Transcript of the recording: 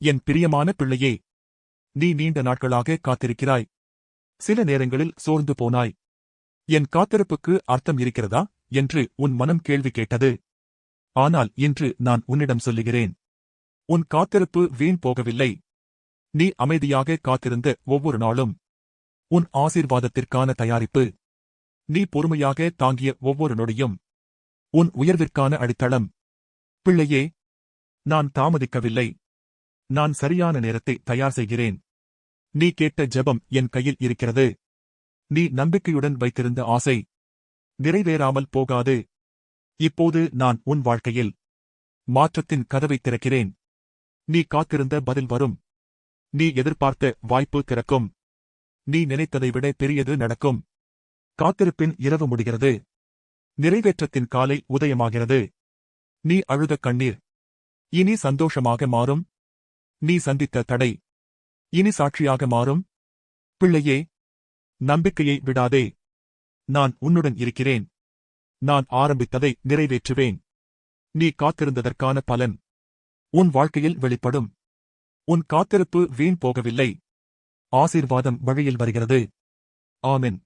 என் பிரியமான பிள்ளையே, நீ நீண்ட நாட்களாக காத்திருக்கிறாய். சில நேரங்களில் சோர்ந்து போனாய். என் காத்திருப்புக்கு அர்த்தம் இருக்கிறதா என்று உன் மனம் கேள்வி கேட்டது. ஆனால் இன்று நான் உன்னிடம் சொல்லுகிறேன், உன் காத்திருப்பு வீண் போகவில்லை. நீ அமைதியாக காத்திருந்த ஒவ்வொரு நாளும் உன் ஆசீர்வாதத்திற்கான தயாரிப்பு. நீ பொறுமையாக தாங்கிய ஒவ்வொரு நொடியும் உன் உயர்விற்கான அடித்தளம். பிள்ளையே, நான் தாமதிக்கவில்லை. நான் சரியான நேரத்தை தயார் செய்கிறேன். நீ கேட்ட ஜெபம் என் கையில் இருக்கிறது. நீ நம்பிக்கையுடன் வைத்திருந்த ஆசை நிறைவேறாமல் போகாது. இப்போது நான் உன் வாழ்க்கையில் மாற்றத்தின் கதவை திறக்கிறேன். நீ காத்திருந்த பதில் வரும். நீ எதிர்பார்த்த வாய்ப்பு திறக்கும். நீ நினைத்ததை விட பெரியது நடக்கும். காத்திருப்பின் இரவு முடிகிறது. நிறைவேற்றத்தின் காலை உதயமாகிறது. நீ அழுத கண்ணீர் இனி சந்தோஷமாக மாறும். நீ சந்தித்த தடை இனி சாட்சியாக மாறும். பிள்ளையே, நம்பிக்கையை விடாதே. நான் உன்னுடன் இருக்கிறேன். நான் ஆரம்பித்ததை நிறைவேற்றுவேன். நீ காத்திருந்ததற்கான பலன் உன் வாழ்க்கையில் வெளிப்படும். உன் காத்திருப்பு வீண் போகவில்லை. ஆசீர்வாதம் வழியில் வருகிறது. ஆமென்.